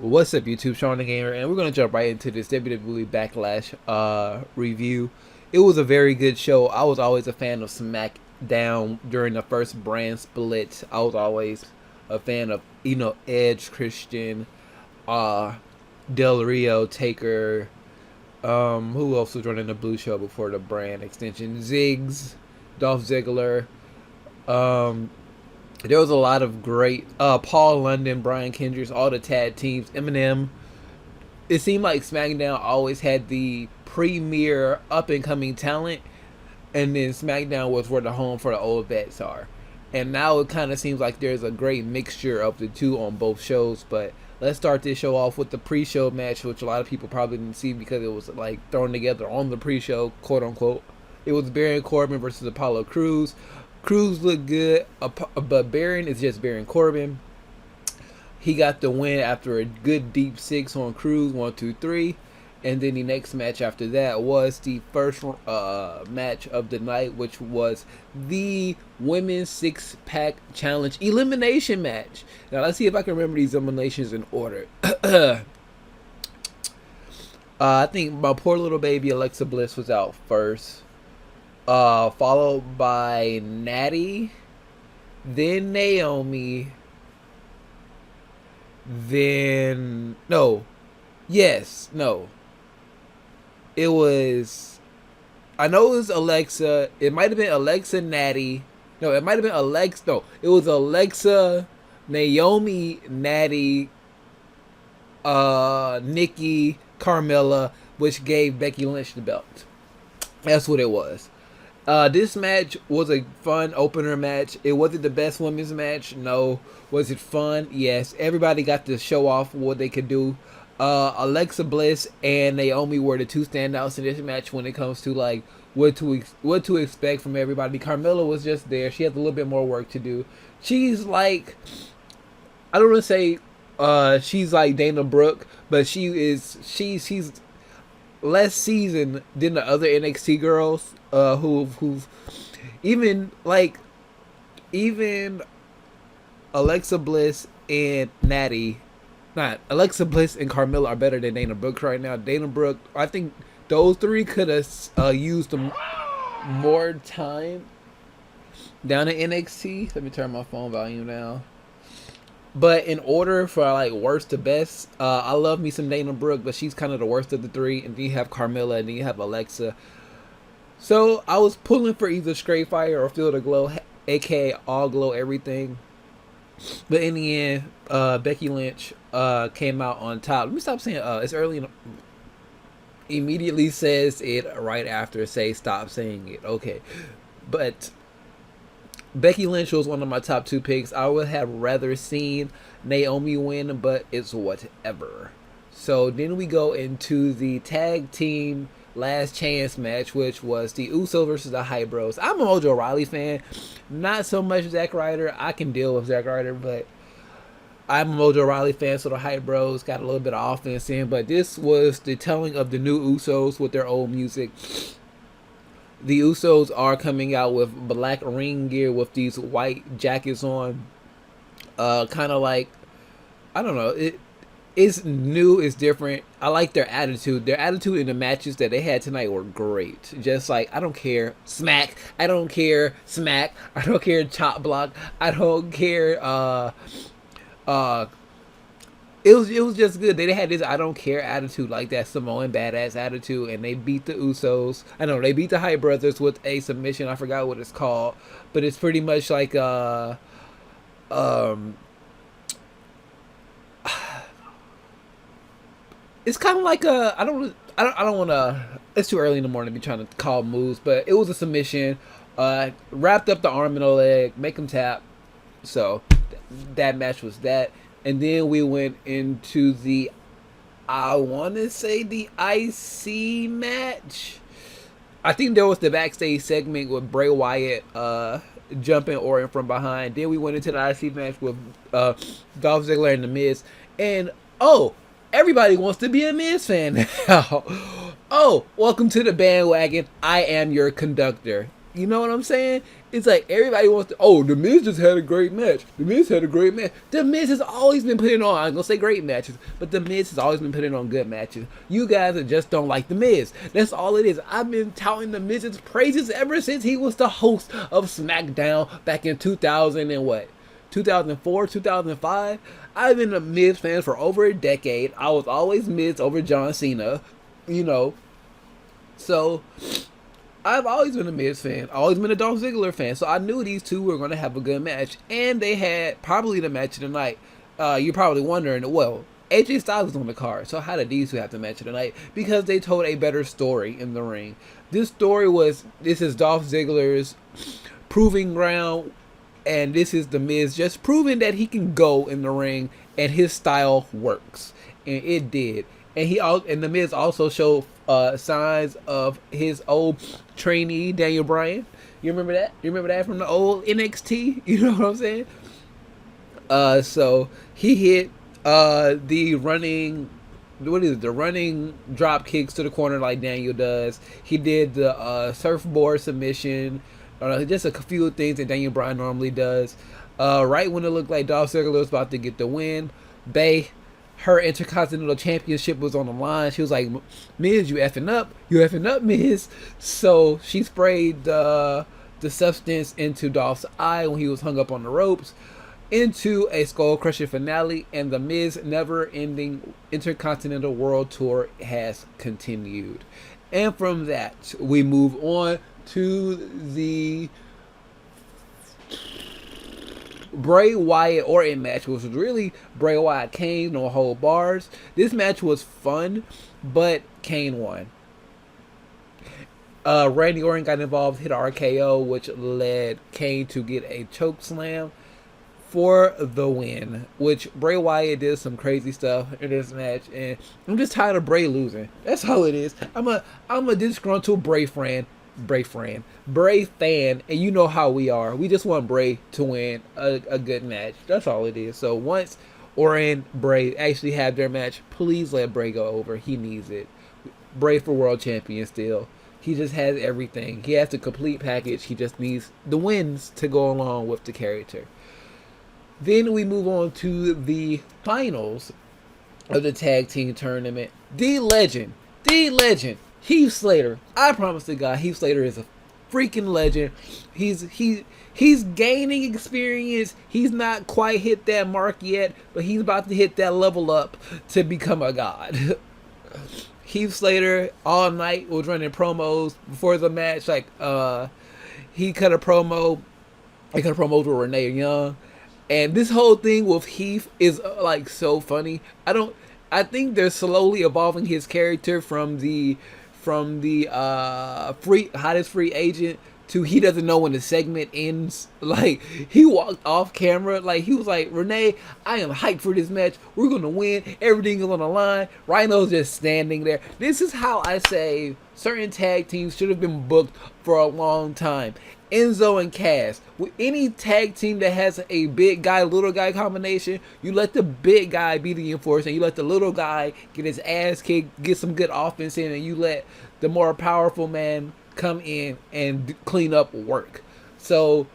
What's up, YouTube? Shawn DaGamer, and we're gonna jump right into this WWE Backlash review. It was a very good show. I was always a fan of SmackDown during the first brand split. I was always a fan of Edge, Christian, Del Rio, Taker. Who else was running the Blue Show before the brand extension? Ziggs, Dolph Ziggler. There was a lot of great Paul London, Brian Kendrick, all the tag teams, Eminem. It seemed like SmackDown always had the premier up and coming talent, and then SmackDown was where the home for the old vets are. And now it kind of seems like there's a great mixture of the two on both shows. But let's start this show off with the pre-show match, which a lot of people probably didn't see because it was like thrown together on the pre-show, quote unquote. It was Baron Corbin versus Apollo Crews. Crews looked good, but Baron is just Baron Corbin. He got the win after a good deep 6 on Crews, 1, 2, 3. And then the next match after that was the first match of the night, which was the Women's 6-Pack Challenge Elimination Match. Now, let's see if I can remember these eliminations in order. I think my poor little baby Alexa Bliss was out first. Followed by Natty, then Naomi, then it was, I know it was Alexa. It might have been Alexa, Natty. No, it might have been Alexa. No, it was Alexa, Naomi, Natty, Nikki, Carmella, which gave Becky Lynch the belt. That's what it was. This match was a fun opener match. It wasn't the best women's match. No. Was it fun? Yes. Everybody got to show off what they could do. Alexa Bliss and Naomi were the two standouts in this match when it comes to like what to expect from everybody. Carmella was just there. She has a little bit more work to do. She's like, I don't want to say she's like Dana Brooke, but she's less seasoned than the other NXT girls. Who've even Alexa Bliss and Alexa Bliss and Carmella are better than Dana Brooke right now. Dana Brooke, I think those three could have used more time down at NXT. Let me turn my phone volume down. But in order for like worst to best, I love me some Dana Brooke, but she's kind of the worst of the three. And then you have Carmella, and then you have Alexa. So I was pulling for either Straight Fire or Feel the Glow, aka All Glow Everything. But in the end, Becky Lynch came out on top. Let me stop saying it's early. Immediately says it right after say stop saying it. Okay, but Becky Lynch was one of my top 2 picks. I would have rather seen Naomi win, but it's whatever. So then we go into the tag team last chance match, which was the Usos versus the Hype Bros. I'm a Mojo Rawley fan, not so much Zack Ryder. I can deal with Zack Ryder, but I'm a Mojo Rawley fan, so the Hype Bros got a little bit of offense in. But this was the telling of the new Usos with their old music. The Usos are coming out with black ring gear with these white jackets on. Kind of like, I don't know, it's new, it's different. I like their attitude. Their attitude in the matches that they had tonight were great. Just like, I don't care, smack. I don't care, smack. I don't care, chop block. I don't care, it was just good. They had this I don't care attitude, like that Samoan badass attitude, and they beat the Usos. I know they beat the Hype Brothers with a submission. I forgot what it's called, but it's pretty much like it's kind of like a I don't want to. It's too early in the morning to be trying to call moves, but it was a submission. Wrapped up the arm and the leg, make them tap. So that match was that. And then we went into the, I want to say the IC match. I think there was the backstage segment with Bray Wyatt jumping Orton from behind. Then we went into the IC match with Dolph Ziggler and The Miz. And, everybody wants to be a Miz fan now. Oh, welcome to the bandwagon. I am your conductor. You know what I'm saying? It's like everybody wants to. Oh, the Miz just had a great match. The Miz had a great match. The Miz has always been putting on. I'm gonna say great matches, but the Miz has always been putting on good matches. You guys just don't like the Miz. That's all it is. I've been touting the Miz's praises ever since he was the host of SmackDown back in 2000 and what, 2004, 2005. I've been a Miz fan for over a decade. I was always Miz over John Cena, you know. So I've always been a Miz fan. Always been a Dolph Ziggler fan. So I knew these two were going to have a good match. And they had probably the match of the night. You're probably wondering, well, AJ Styles was on the card. So how did these two have the match of the night? Because they told a better story in the ring. This story was, this is Dolph Ziggler's proving ground. And this is the Miz just proving that he can go in the ring. And his style works. And it did. And the Miz also showed signs of his old trainee Daniel Bryan. You remember that? You remember that from the old NXT? You know what I'm saying? So he hit the running drop kicks to the corner like Daniel does. He did the surfboard submission. Just a few things that Daniel Bryan normally does. Right when it looked like Dolph Ziggler was about to get the win, her Intercontinental Championship was on the line. She was like, Miz, you effing up, Miz. So she sprayed the substance into Dolph's eye when he was hung up on the ropes, into a skull crusher finale, and the Miz never-ending Intercontinental World Tour has continued. And from that, we move on to the Bray Wyatt Orton match, which was really Bray Wyatt Kane, no hold bars. This match was fun, but Kane won. Randy Orton got involved, hit RKO, which led Kane to get a choke slam for the win. Which Bray Wyatt did some crazy stuff in this match, and I'm just tired of Bray losing. That's all it is. I'm a disgruntled Bray fan, and you know how we are. We just want Bray to win a good match. That's all it is. So once Orton, Bray actually have their match, please let Bray go over. He needs it. Bray for world champion still. He just has everything. He has the complete package. He just needs the wins to go along with the character. Then we move on to the finals of the tag team tournament. The legend, Heath Slater. I promise to God, Heath Slater is a freaking legend. He's gaining experience. He's not quite hit that mark yet, but he's about to hit that level up to become a god. Heath Slater all night was running promos before the match. Like he cut a promo. He cut a promo with Renee Young, and this whole thing with Heath is like so funny. I think they're slowly evolving his character from the hottest free agent to he doesn't know when the segment ends. Like, he walked off camera, like he was like, Renee, I am hyped for this match. We're gonna win. Everything is on the line. Rhino's just standing there. This is how I say certain tag teams should have been booked for a long time. Enzo and Cass. With any tag team that has a big guy, little guy combination, you let the big guy be the enforcer, and you let the little guy get his ass kicked, get some good offense in, and you let the more powerful man come in and clean up work. So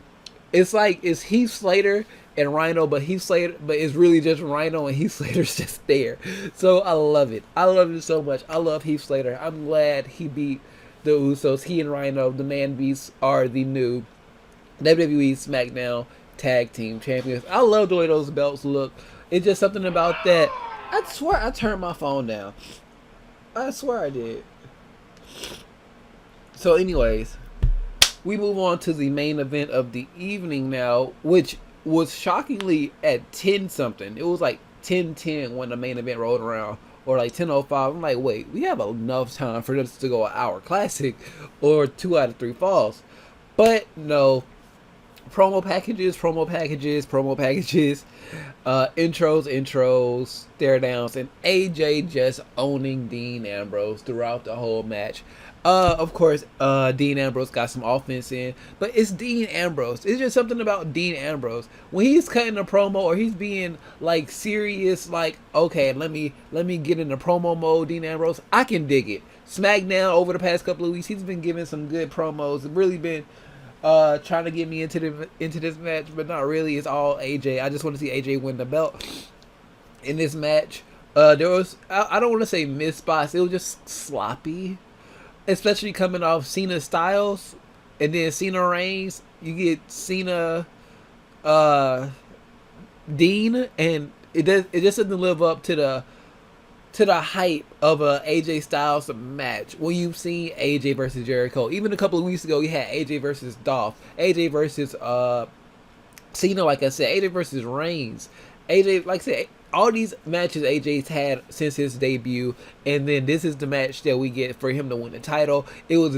it's like it's Heath Slater and Rhino, but it's really just Rhino and Heath Slater's just there. So I love it. I love it so much. I love Heath Slater. I'm glad he beat the Usos. He and Rhino, the Man Beasts, are the new WWE SmackDown Tag Team Champions. I love the way those belts look. It's just something about that. I swear I turned my phone down. I swear I did. So anyways, we move on to the main event of the evening now, which was shockingly at 10 something. It was like 10:10 when the main event rolled around, or like 10:05. I'm like, wait, we have enough time for this to go an hour classic or 2 out of 3 falls. But no, promo packages, intros, stare downs, and AJ just owning Dean Ambrose throughout the whole match. Of course, Dean Ambrose got some offense in, but it's Dean Ambrose. It's just something about Dean Ambrose. When he's cutting a promo or he's being like serious, like, okay, let me get in the promo mode, Dean Ambrose, I can dig it. SmackDown over the past couple of weeks, he's been giving some good promos. It's really been trying to get me into this match, but not really. It's all AJ. I just want to see AJ win the belt in this match. There was, I don't want to say missed spots. It was just sloppy, especially coming off Cena Styles and then Cena Reigns. You get Cena Dean, and it just doesn't live up to the hype of a AJ Styles match. When you've seen AJ versus Jericho, even a couple of weeks ago, you had AJ versus Dolph, AJ versus Cena, like I said, AJ versus Reigns, AJ, like I said, all these matches AJ's had since his debut, and then this is the match that we get for him to win the title. It was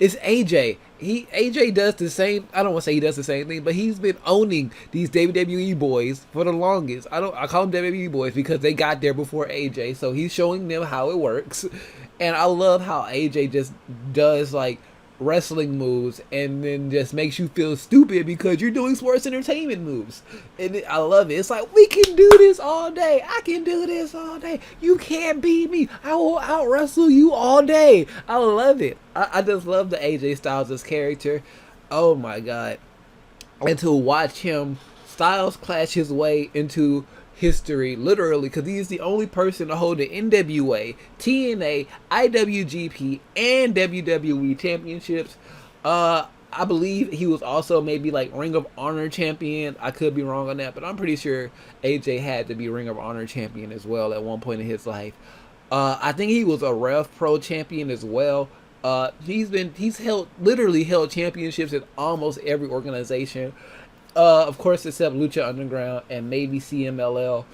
it's AJ. AJ does the same. I don't want to say he does the same thing, but he's been owning these WWE boys for the longest. I call them WWE boys because they got there before AJ, so he's showing them how it works. And I love how AJ just does like wrestling moves and then just makes you feel stupid because you're doing sports entertainment moves. And I love it. It's like, we can do this all day. I can do this all day. You can't beat me. I will out wrestle you all day. I love it. I just love the AJ Styles' character. Oh my god. And to watch him, Styles clash his way into history, literally, because he's the only person to hold the NWA, TNA, IWGP, and WWE championships. I believe he was also maybe like Ring of Honor champion. I could be wrong on that, but I'm pretty sure AJ had to be Ring of Honor champion as well at one point in his life. I think he was a Rev Pro champion as well. He's literally held championships in almost every organization. Of course, except Lucha Underground and maybe CMLL.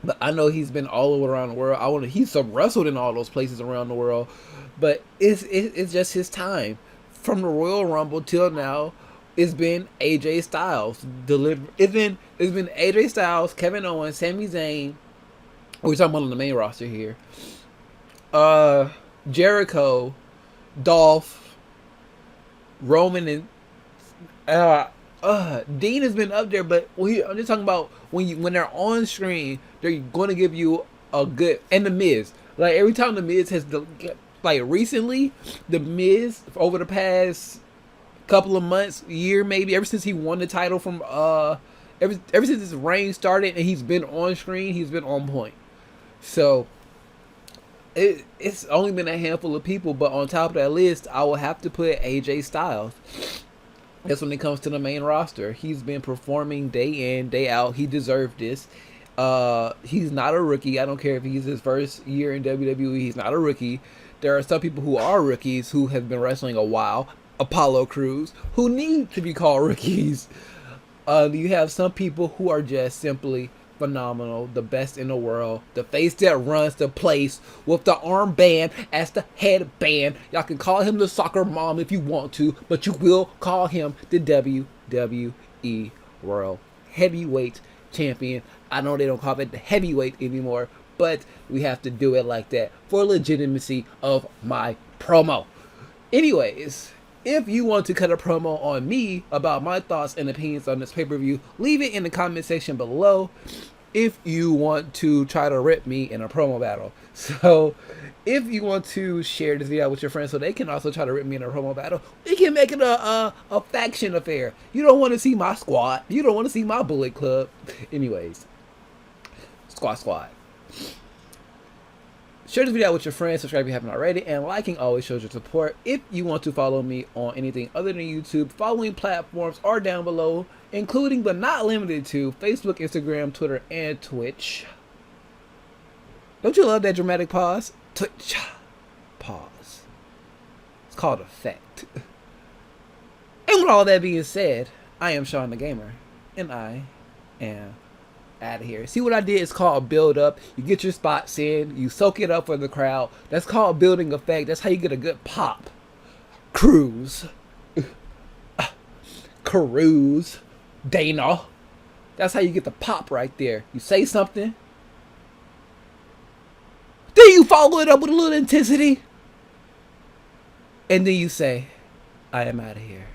But I know he's been all over around the world. He's wrestled in all those places around the world. But it's just his time. From the Royal Rumble till now, it's been AJ Styles. It's been AJ Styles, Kevin Owens, Sami Zayn. We're talking about on the main roster here. Jericho, Dolph, Roman, and Dean has been up there, but I'm just talking about when they're on screen, they're going to give you a good, and the Miz. Like every time the Miz has, like recently, the Miz over the past couple of months, year maybe, ever since he won the title from ever since his reign started and he's been on screen, he's been on point. So it's only been a handful of people, but on top of that list, I will have to put AJ Styles. That's when it comes to the main roster. He's been performing day in, day out. He deserved this. He's not a rookie. I don't care if he's his first year in WWE. He's not a rookie. There are some people who are rookies who have been wrestling a while. Apollo Crews, who need to be called rookies. You have some people who are just simply phenomenal, the best in the world, the face that runs the place with the armband as the headband. Y'all can call him the soccer mom if you want to, but you will call him the WWE World Heavyweight Champion. I know they don't call it the heavyweight anymore, but we have to do it like that for legitimacy of my promo. Anyways, if you want to cut a promo on me about my thoughts and opinions on this pay-per-view, leave it in the comment section below if you want to try to rip me in a promo battle. So if you want to share this video with your friends so they can also try to rip me in a promo battle, we can make it a faction affair. You don't want to see my squad. You don't want to see my Bullet Club. Anyways, squad. Share this video out with your friends, subscribe if you haven't already, and liking always shows your support. If you want to follow me on anything other than YouTube, following platforms are down below, including but not limited to Facebook, Instagram, Twitter, and Twitch. Don't you love that dramatic pause? Twitch. Pause. It's called effect. And with all that being said, I am Shawn DaGamer, and I am out of here. See what I did? It's called build up. You get your spots in, you soak it up for the crowd. That's called building effect. That's how you get a good pop. Cruise. Dana. That's how you get the pop right there. You say something, then you follow it up with a little intensity, and then you say, I am out of here.